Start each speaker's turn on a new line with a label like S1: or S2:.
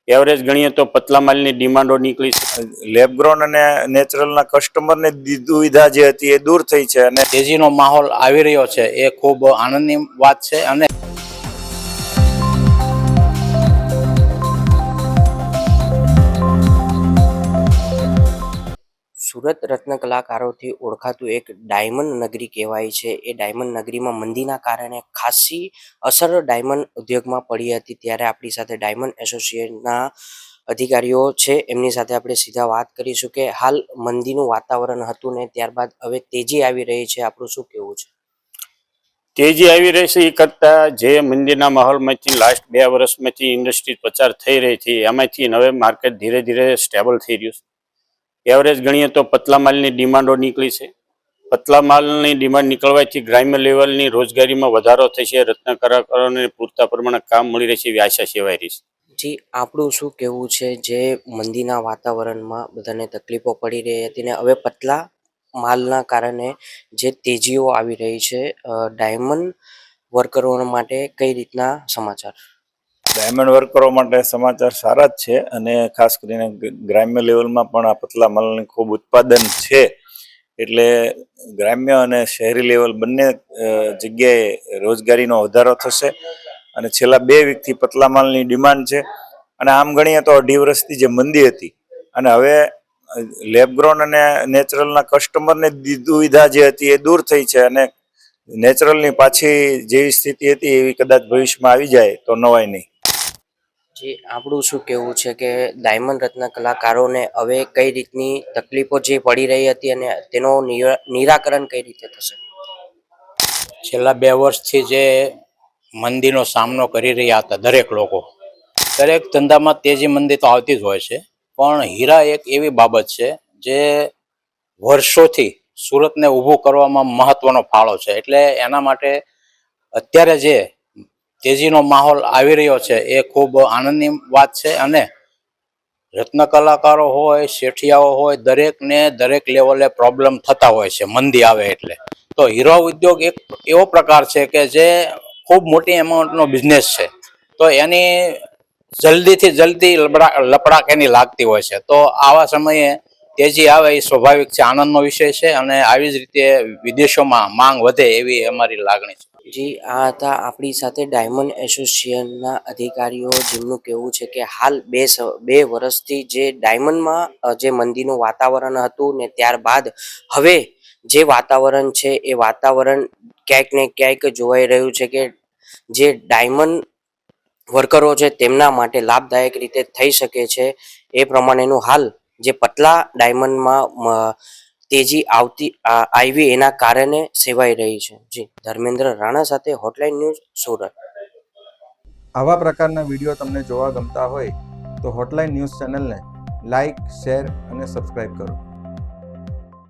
S1: Average ગણીએ તો પતલા માલની ડિમાન્ડો નીકળી છે।
S2: લેબગ્રોન અને નેચરલના કસ્ટમરને દુવિધા જે હતી એ દૂર થઈ છે અને
S3: તેજીનો માહોલ આવી રહ્યો છે એ ખૂબ આનંદની વાત છે। અને
S4: સુરત રત્ન કલાકારોથી ઓળખાતું એક ડાયમંડ નગરી કહેવાય છે। એ ડાયમંડ નગરીમાં મંદીના કારણે ખાસી અસર ડાયમંડ ઉદ્યોગમાં પડી હતી। ત્યારે આપણી સાથે ડાયમંડ એસોસિએશનના અધિકારીઓ છે, એમની સાથે આપણે સીધા વાત કરીશું કે હાલ મંદીનું વાતાવરણ હતું ને ત્યારબાદ હવે તેજી આવી રહી છે, આપણું શું કહેવું છે?
S1: તેજી આવી રહી છે એ કરતાં જે મંદીના માહોલમાંથી લાસ્ટ 2 વર્ષમાંથી ઇન્ડસ્ટ્રી પસાર થઈ રહી હતી એમાંથી હવે માર્કેટ ધીરે ધીરે સ્ટેબલ થઈ રહ્યું છે। એવરેજ ગણીએ તો પતલા માલની ડિમાન્ડો નીકળી છે। પતલા માલની ડિમાન્ડ નીકળવાથી ગ્રામ્ય લેવલની રોજગારીમાં વધારો થશે, રત્ન કલાકારોને પૂરતા પ્રમાણે કામ મળી રહેશે એવી આશા સેવાઈ રહી છે।
S4: જી, આપણું શું કહેવું છે? જે મંદીના વાતાવરણમાં બધાને તકલીફો પડી રહી હતી ને હવે પતલા માલના કારણે જે તેજીઓ આવી રહી છે, ડાયમંડ વર્કરો માટે કઈ રીતના સમાચાર?
S2: ડાયમંડ વર્કરો માટે સમાચાર સારા જ છે અને ખાસ કરીને ગ્રામ્ય લેવલમાં પણ આ પતલા માલનું ખૂબ ઉત્પાદન છે, એટલે ગ્રામ્ય અને શહેરી લેવલ બંને જગ્યાએ રોજગારીનો વધારો થશે અને છેલ્લા 2 વીકથી પતલા માલની ડિમાન્ડ છે અને આમ ગણીએ તો 2.5 વર્ષથી જે મંદી હતી અને હવે લેબગ્રોન અને નેચરલના કસ્ટમરને દુવિધા જે હતી એ દૂર થઈ છે અને નેચરલની પાછી જેવી સ્થિતિ હતી એવી કદાચ ભવિષ્યમાં આવી જાય તો નવાય નહીં।
S4: જી, આપણું શું કહેવું છે કે ડાયમંડ રત્ન કલાકારોને હવે કઈ રીતની તકલીફો જે પડી રહી હતી અને તેનો નિરાકરણ કઈ રીતે થશે?
S3: છેલ્લા 2 વર્ષથી જે મંદીનો સામનો કરી રહ્યા હતા દરેક લોકો, દરેક ધંધામાં તેજી મંદી તો આવતી જ હોય છે, પણ હીરા એક એવી બાબત છે જે વર્ષોથી સુરતને ઊભું કરવામાં મહત્વનો ફાળો છે। એટલે એના માટે અત્યારે જે તેજીનો માહોલ આવી રહ્યો છે એ ખૂબ આનંદની વાત છે। અને રત્ન કલાકારો હોય, શેઠિયાઓ હોય, દરેકને દરેક લેવલે પ્રોબ્લેમ થતા હોય છે મંદી આવે એટલે। તો હીરો ઉદ્યોગ એક એવો પ્રકાર છે કે જે ખૂબ મોટી એમાઉન્ટનો બિઝનેસ છે, તો એની જલ્દીથી જલ્દી લપડાક એની લાગતી હોય છે। તો આવા સમયે તેજી આવે એ સ્વાભાવિક છે, આનંદનો વિષય છે અને આવી જ રીતે વિદેશોમાં માંગ વધે એવી અમારી લાગણી છે।
S4: જી, આ હતા આપણી સાથે ડાયમંડ એસોસિએશનના અધિકારીઓ, જેમનું કહેવું છે કે હાલ 2 વર્ષથી જે ડાયમંડમાં જે મંદીનું વાતાવરણ હતું ને ત્યારબાદ હવે જે વાતાવરણ છે એ વાતાવરણ ક્યાંક ને ક્યાંક જોવાઈ રહ્યું છે કે જે ડાયમંડ વર્કરો છે તેમના માટે લાભદાયક રીતે થઈ શકે છે। એ પ્રમાણેનું હાલ જે પતલા ડાયમંડમાં તેજી આવી એના કારણે સેવાઈ રહી છે। જી, ધર્મેન્દ્ર રાણા સાથે હોટલાઇન ન્યૂઝ, સુરત।
S5: આવા પ્રકારના વિડીયો તમને જોવા ગમતા હોય તો હોટલાઇન ન્યૂઝ ચેનલને લાઇક, શેર અને સબસ્ક્રાઇબ કરો।